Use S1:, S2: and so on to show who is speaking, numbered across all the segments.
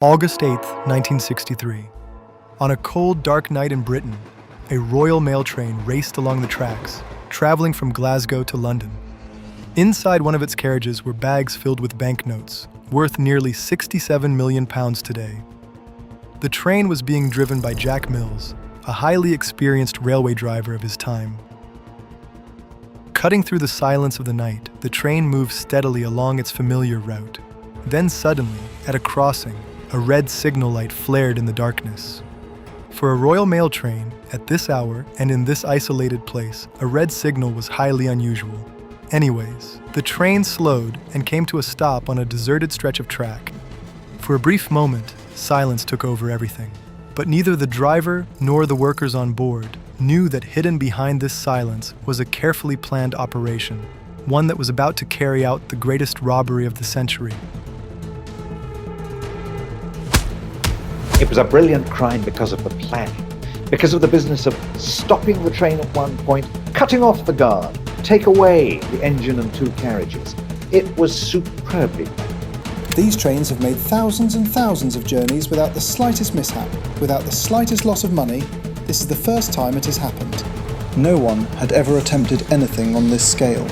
S1: August 8, 1963. On a cold, dark night in Britain, a Royal Mail train raced along the tracks, traveling from Glasgow to London. Inside one of its carriages were bags filled with banknotes, worth nearly £67 million today. The train was being driven by Jack Mills, a highly experienced railway driver of his time. Cutting through the silence of the night, the train moved steadily along its familiar route. Then suddenly, at a crossing, a red signal light flared in the darkness. For a Royal Mail train, at this hour and in this isolated place, a red signal was highly unusual. Anyways, the train slowed and came to a stop on a deserted stretch of track. For a brief moment, silence took over everything. But neither the driver nor the workers on board knew that hidden behind this silence was a carefully planned operation, one that was about to carry out the greatest robbery of the century.
S2: It was a brilliant crime because of the plan, because of the business of stopping the train at one point, cutting off the guard, take away the engine and two carriages. It was superbly planned.
S3: These trains have made thousands and thousands of journeys without the slightest mishap, without the slightest loss of money. This is the first time it has happened. No one had ever attempted anything on this scale.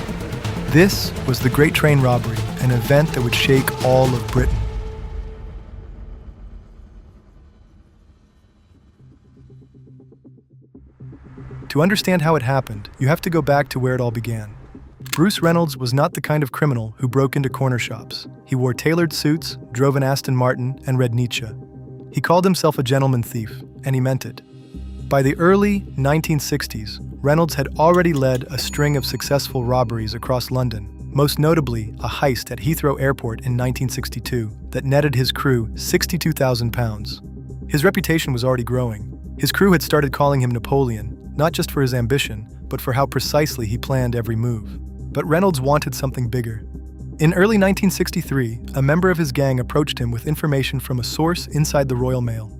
S1: This was the Great Train Robbery, an event that would shake all of Britain. To understand how it happened, you have to go back to where it all began. Bruce Reynolds was not the kind of criminal who broke into corner shops. He wore tailored suits, drove an Aston Martin, and read Nietzsche. He called himself a gentleman thief, and he meant it. By the early 1960s, Reynolds had already led a string of successful robberies across London, most notably a heist at Heathrow Airport in 1962 that netted his crew £62,000. His reputation was already growing. His crew had started calling him Napoleon, not just for his ambition, but for how precisely he planned every move. But Reynolds wanted something bigger. In early 1963, a member of his gang approached him with information from a source inside the Royal Mail.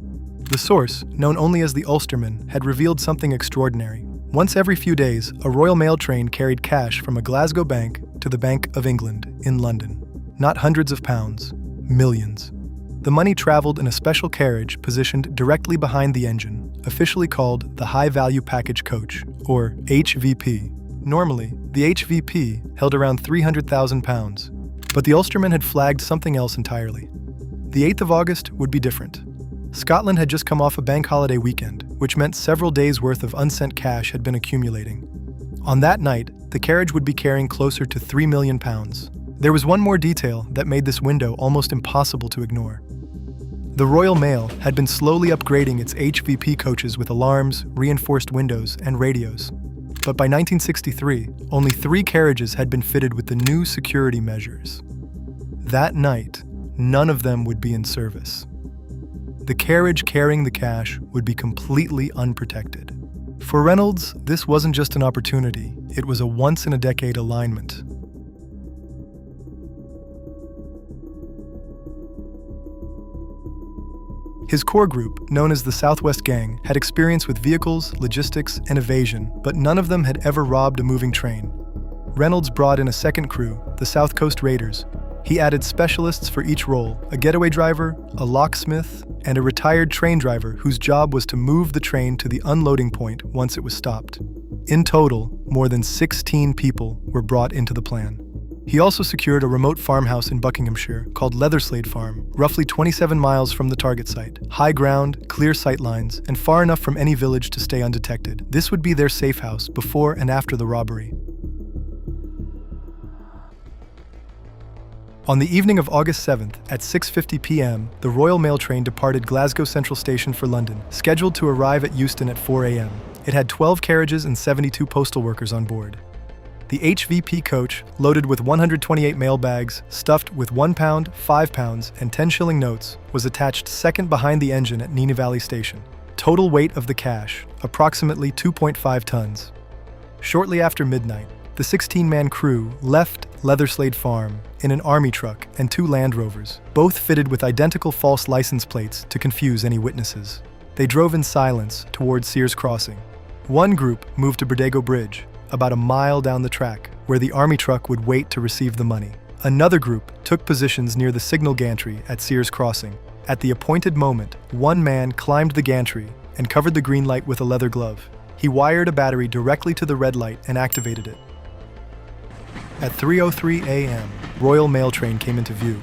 S1: The source, known only as the Ulsterman, had revealed something extraordinary. Once every few days, a Royal Mail train carried cash from a Glasgow bank to the Bank of England in London. Not hundreds of pounds, millions. The money traveled in a special carriage positioned directly behind the engine, officially called the High Value Package Coach, or HVP. Normally, the HVP held around £300,000, but the Ulsterman had flagged something else entirely. The 8th of August would be different. Scotland had just come off a bank holiday weekend, which meant several days' worth of unsent cash had been accumulating. On that night, the carriage would be carrying closer to £3 million. There was one more detail that made this window almost impossible to ignore. The Royal Mail had been slowly upgrading its HVP coaches with alarms, reinforced windows, and radios. But by 1963, only 3 carriages had been fitted with the new security measures. That night, none of them would be in service. The carriage carrying the cash would be completely unprotected. For Reynolds, this wasn't just an opportunity, it was a once-in-a-decade alignment. His core group, known as the Southwest Gang, had experience with vehicles, logistics, and evasion, but none of them had ever robbed a moving train. Reynolds brought in a second crew, the South Coast Raiders. He added specialists for each role, a getaway driver, a locksmith, and a retired train driver whose job was to move the train to the unloading point once it was stopped. In total, more than 16 people were brought into the plan. He also secured a remote farmhouse in Buckinghamshire called Leatherslade Farm, roughly 27 miles from the target site. High ground, clear sight lines, and far enough from any village to stay undetected. This would be their safe house before and after the robbery. On the evening of August 7th, at 6:50 p.m., the Royal Mail train departed Glasgow Central Station for London, scheduled to arrive at Euston at 4 a.m. It had 12 carriages and 72 postal workers on board. The HVP coach, loaded with 128 mail bags, stuffed with £1, £5, and 10-shilling notes, was attached second behind the engine at Neenah Valley Station. Total weight of the cash, approximately 2.5 tons. Shortly after midnight, the 16-man crew left Leatherslade Farm in an army truck and 2 Land Rovers, both fitted with identical false license plates to confuse any witnesses. They drove in silence towards Sears Crossing. One group moved to Berdego Bridge, about a mile down the track, where the army truck would wait to receive the money. Another group took positions near the signal gantry at Sears Crossing, At the appointed moment, one man climbed the gantry and covered the green light with a leather glove. He wired a battery directly to the red light and activated it. At 3:03 a.m., Royal Mail train came into view.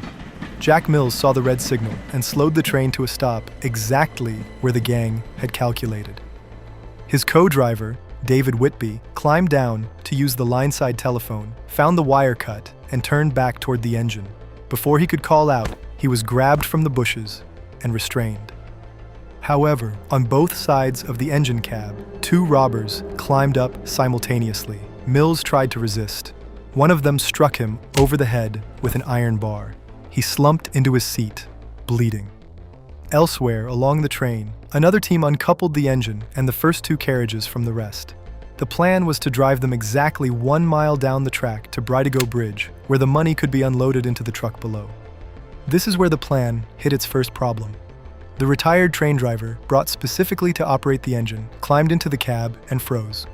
S1: Jack Mills saw the red signal and slowed the train to a stop exactly where the gang had calculated. His co-driver, David Whitby, climbed down to use the line-side telephone, found the wire cut, and turned back toward the engine. Before he could call out, he was grabbed from the bushes and restrained. However, on both sides of the engine cab, two robbers climbed up simultaneously. Mills tried to resist. One of them struck him over the head with an iron bar. He slumped into his seat, bleeding. Elsewhere along the train, another team uncoupled the engine and the first two carriages from the rest. The plan was to drive them exactly 1 mile down the track to Bridego Bridge, where the money could be unloaded into the truck below. This is where the plan hit its first problem. The retired train driver, brought specifically to operate the engine, climbed into the cab and froze.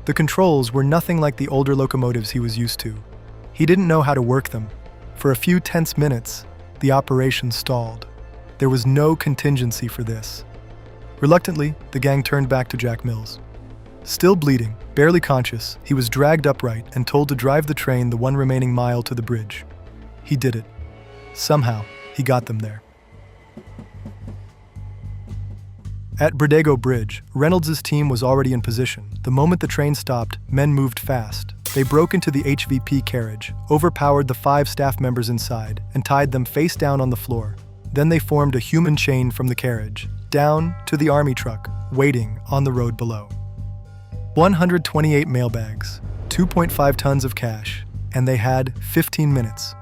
S1: The controls were nothing like the older locomotives he was used to. He didn't know how to work them. For a few tense minutes, the operation stalled. There was no contingency for this. Reluctantly, the gang turned back to Jack Mills. Still bleeding, barely conscious, he was dragged upright and told to drive the train the one remaining mile to the bridge. He did it. Somehow, he got them there. At Bridego Bridge, Reynolds' team was already in position. The moment the train stopped, men moved fast. They broke into the HVP carriage, overpowered the 5 staff members inside, and tied them face down on the floor. Then they formed a human chain from the carriage, down to the army truck, waiting on the road below. 128 mailbags, 2.5 tons of cash, and they had 15 minutes.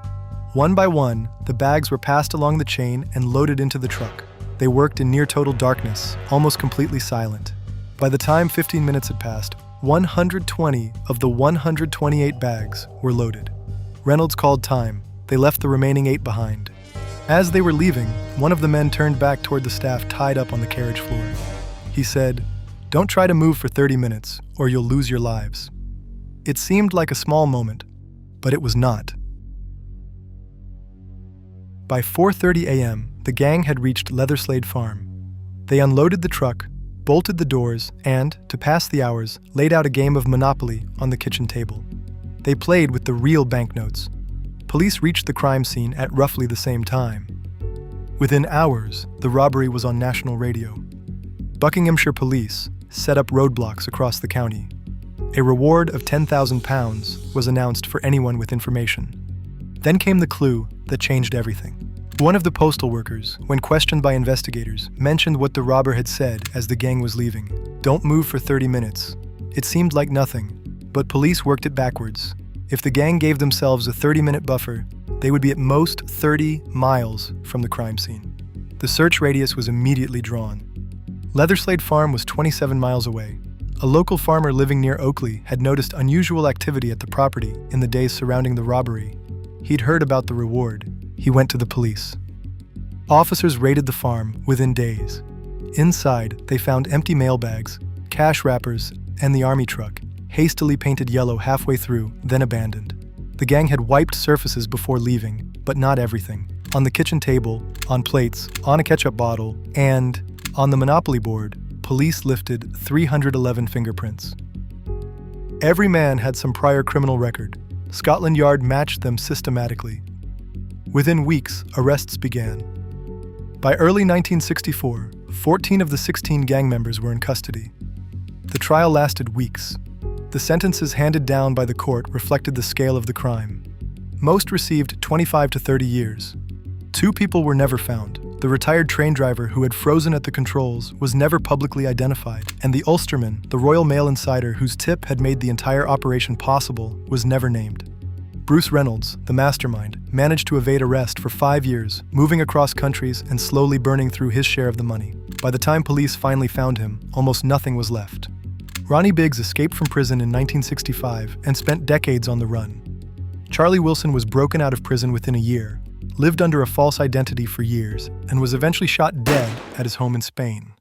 S1: One by one, the bags were passed along the chain and loaded into the truck. They worked in near total darkness, almost completely silent. By the time 15 minutes had passed, 120 of the 128 bags were loaded. Reynolds called time. They left the remaining 8 behind. As they were leaving, one of the men turned back toward the staff tied up on the carriage floor. He said, "Don't try to move for 30 minutes, or you'll lose your lives." It seemed like a small moment, but it was not. By 4:30 a.m., the gang had reached Leatherslade Farm. They unloaded the truck, bolted the doors, and, to pass the hours, laid out a game of Monopoly on the kitchen table. They played with the real banknotes. Police reached the crime scene at roughly the same time. Within hours, the robbery was on national radio. Buckinghamshire police set up roadblocks across the county. A reward of £10,000 was announced for anyone with information. Then came the clue that changed everything. One of the postal workers, when questioned by investigators, mentioned what the robber had said as the gang was leaving. "Don't move for 30 minutes." It seemed like nothing, but police worked it backwards. If the gang gave themselves a 30-minute buffer, they would be at most 30 miles from the crime scene. The search radius was immediately drawn. Leatherslade Farm was 27 miles away. A local farmer living near Oakley had noticed unusual activity at the property in the days surrounding the robbery. He'd heard about the reward. He went to the police. Officers raided the farm within days. Inside, they found empty mailbags, cash wrappers, and the army truck, hastily painted yellow halfway through, then abandoned. The gang had wiped surfaces before leaving, but not everything. On the kitchen table, on plates, on a ketchup bottle, and on the Monopoly board, police lifted 311 fingerprints. Every man had some prior criminal record. Scotland Yard matched them systematically. Within weeks, arrests began. By early 1964, 14 of the 16 gang members were in custody. The trial lasted weeks. The sentences handed down by the court reflected the scale of the crime. Most received 25 to 30 years. 2 people were never found. The retired train driver who had frozen at the controls was never publicly identified, and the Ulsterman, the Royal Mail insider whose tip had made the entire operation possible, was never named. Bruce Reynolds, the mastermind, managed to evade arrest for 5 years, moving across countries and slowly burning through his share of the money. By the time police finally found him, almost nothing was left. Ronnie Biggs escaped from prison in 1965 and spent decades on the run. Charlie Wilson was broken out of prison within a year, lived under a false identity for years, and was eventually shot dead at his home in Spain.